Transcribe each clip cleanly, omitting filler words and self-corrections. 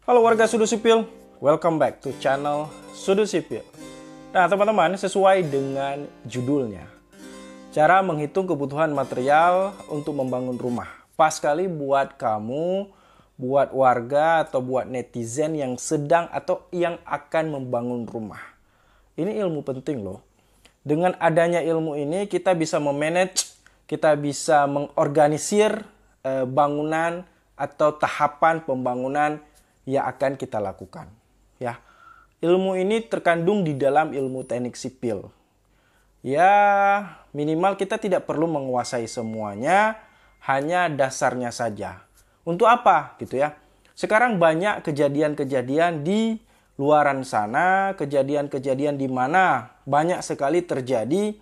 Halo warga Sudut Sipil, welcome back to channel Sudut Sipil. Nah teman-teman, sesuai dengan judulnya, cara menghitung kebutuhan material untuk membangun rumah. Pas sekali buat kamu, buat warga atau buat netizen yang sedang atau yang akan membangun rumah. Ini ilmu penting loh. Dengan adanya ilmu ini kita bisa memanage, kita bisa mengorganisir bangunan atau tahapan pembangunan yang akan kita lakukan. Ya, ilmu ini terkandung di dalam ilmu teknik sipil. Ya, minimal kita tidak perlu menguasai semuanya, hanya dasarnya saja. Untuk apa gitu ya? Sekarang banyak kejadian-kejadian di luaran sana, kejadian-kejadian di mana banyak sekali terjadi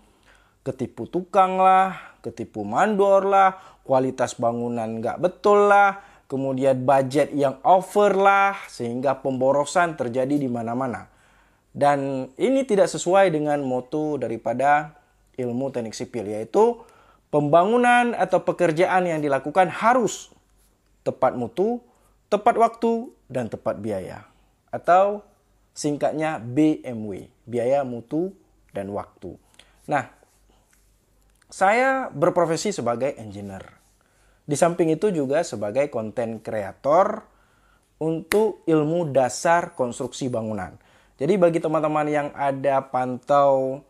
ketipu tukang lah, ketipu mandor lah, kualitas bangunan nggak betul lah, kemudian budget yang over lah, sehingga pemborosan terjadi di mana-mana. Dan ini tidak sesuai dengan moto daripada ilmu teknik sipil, yaitu pembangunan atau pekerjaan yang dilakukan harus tepat mutu, tepat waktu, dan tepat biaya. Atau singkatnya BMW, biaya, mutu, dan waktu. Nah, saya berprofesi sebagai engineer. Di samping itu juga sebagai konten kreator untuk ilmu dasar konstruksi bangunan. Jadi bagi teman-teman yang ada pantau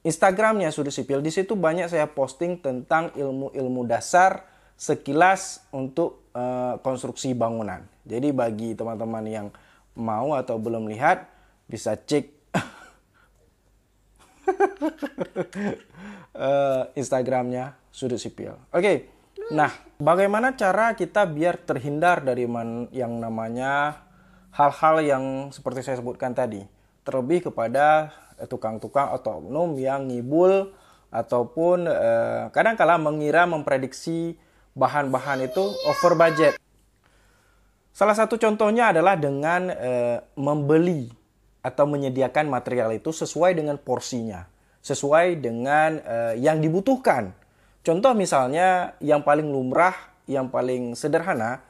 Instagramnya Sudut Sipil, di situ banyak saya posting tentang ilmu-ilmu dasar sekilas untuk konstruksi bangunan. Jadi bagi teman-teman yang mau atau belum lihat, bisa cek Instagramnya Sudut Sipil. Oke. Nah, bagaimana cara kita biar terhindar dari yang namanya hal-hal yang seperti saya sebutkan tadi. Terlebih kepada tukang-tukang atau oknum yang ngibul ataupun kadang-kala mengira memprediksi bahan-bahan itu over budget. Salah satu contohnya adalah dengan membeli atau menyediakan material itu sesuai dengan porsinya, sesuai dengan yang dibutuhkan. Contoh misalnya yang paling lumrah, yang paling sederhana,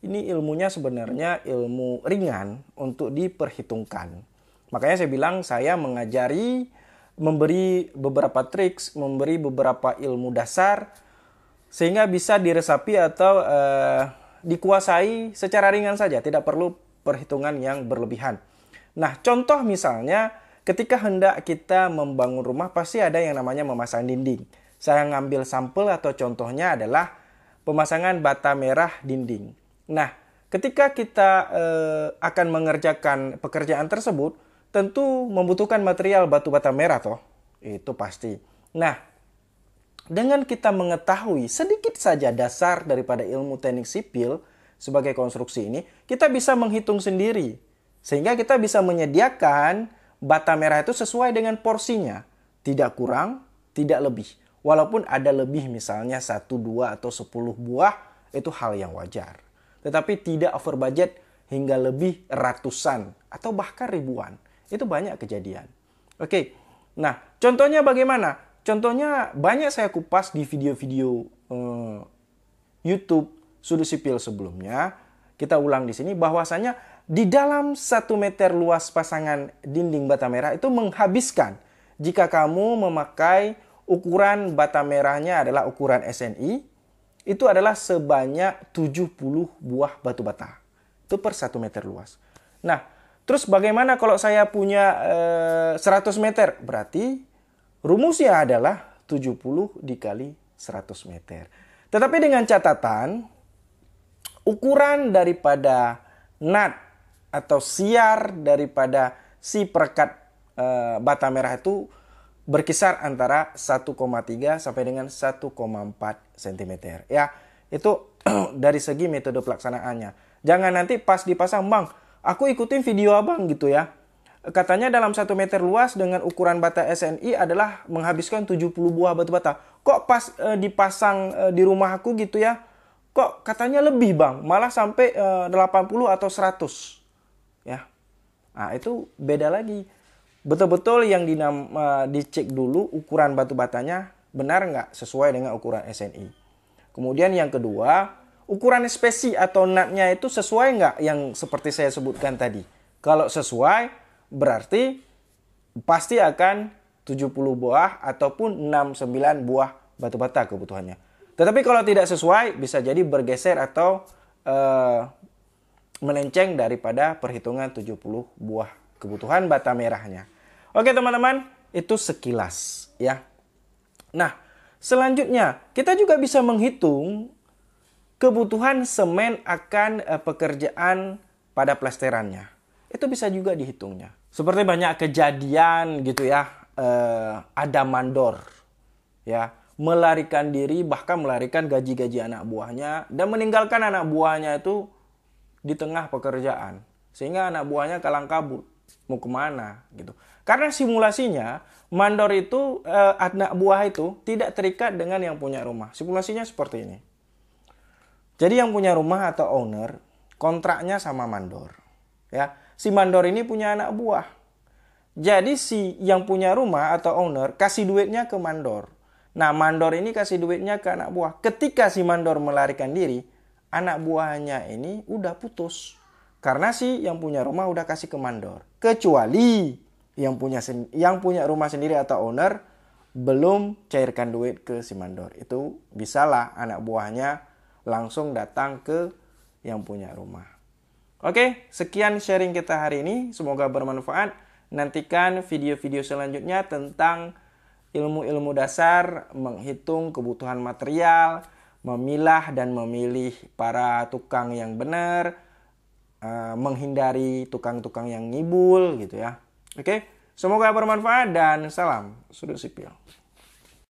ini ilmunya sebenarnya ilmu ringan untuk diperhitungkan. Makanya saya bilang saya mengajari, memberi beberapa triks, memberi beberapa ilmu dasar, sehingga bisa diresapi atau dikuasai secara ringan saja, tidak perlu perhitungan yang berlebihan. Nah, contoh misalnya ketika hendak kita membangun rumah pasti ada yang namanya memasang dinding. Saya ngambil sampel atau contohnya adalah pemasangan bata merah dinding. Nah, ketika kita akan mengerjakan pekerjaan tersebut, tentu membutuhkan material batu bata merah toh. Itu pasti. Nah, dengan kita mengetahui sedikit saja dasar daripada ilmu teknik sipil sebagai konstruksi ini, kita bisa menghitung sendiri. Sehingga kita bisa menyediakan bata merah itu sesuai dengan porsinya. Tidak kurang, tidak lebih. Walaupun ada lebih misalnya 1, 2, atau 10 buah, itu hal yang wajar. Tetapi tidak over budget hingga lebih ratusan atau bahkan ribuan. Itu banyak kejadian. Oke, nah contohnya bagaimana? Contohnya banyak saya kupas di video-video YouTube Sudut Sipil sebelumnya. Kita ulang di sini bahwasanya di dalam 1 meter luas pasangan dinding bata merah itu menghabiskan, jika kamu memakai ukuran bata merahnya adalah ukuran SNI, itu adalah sebanyak 70 buah batu bata. Itu per 1 meter luas. Nah, terus bagaimana kalau saya punya 100 meter? Berarti rumusnya adalah 70 dikali 100 meter. Tetapi dengan catatan, ukuran daripada nut atau siar daripada si perekat bata merah itu berkisar antara 1,3 sampai dengan 1,4 cm. Ya, itu dari segi metode pelaksanaannya. Jangan nanti pas dipasang, Bang, aku ikutin video Abang gitu ya. Katanya dalam 1 meter luas dengan ukuran bata SNI adalah menghabiskan 70 buah batu bata. Kok pas dipasang di rumah aku gitu ya, kok katanya lebih, Bang, malah sampai 80 atau 100. Ya. Nah, itu beda lagi. Betul-betul yang dicek dulu ukuran batu batanya benar nggak sesuai dengan ukuran SNI. Kemudian yang kedua, ukuran spesi atau nutnya itu sesuai nggak yang seperti saya sebutkan tadi. Kalau sesuai, berarti pasti akan 70 buah ataupun 69 buah batu bata kebutuhannya. Tetapi kalau tidak sesuai, bisa jadi bergeser atau melenceng daripada perhitungan 70 buah kebutuhan bata merahnya. Oke teman-teman, itu sekilas ya. Nah, selanjutnya kita juga bisa menghitung kebutuhan semen akan pekerjaan pada plesterannya. Itu bisa juga dihitungnya. Seperti banyak kejadian gitu ya, ada mandor ya, melarikan diri, bahkan melarikan gaji-gaji anak buahnya dan meninggalkan anak buahnya itu di tengah pekerjaan, sehingga anak buahnya kalang kabut mau kemana gitu. Karena simulasinya mandor itu anak buah itu tidak terikat dengan yang punya rumah. Simulasinya seperti ini. Jadi yang punya rumah atau owner kontraknya sama mandor ya. Si mandor ini punya anak buah. Jadi si yang punya rumah atau owner kasih duitnya ke mandor. Nah, mandor ini kasih duitnya ke anak buah. Ketika si mandor melarikan diri, anak buahnya ini udah putus. Karena si yang punya rumah udah kasih ke mandor. Kecuali yang punya rumah sendiri atau owner belum cairkan duit ke si mandor. Itu bisalah anak buahnya langsung datang ke yang punya rumah. Oke, sekian sharing kita hari ini. Semoga bermanfaat. Nantikan video-video selanjutnya tentang ilmu-ilmu dasar, menghitung kebutuhan material, memilah dan memilih para tukang yang benar, menghindari tukang-tukang yang ngibul gitu ya. Oke, semoga bermanfaat dan salam sudut sipil.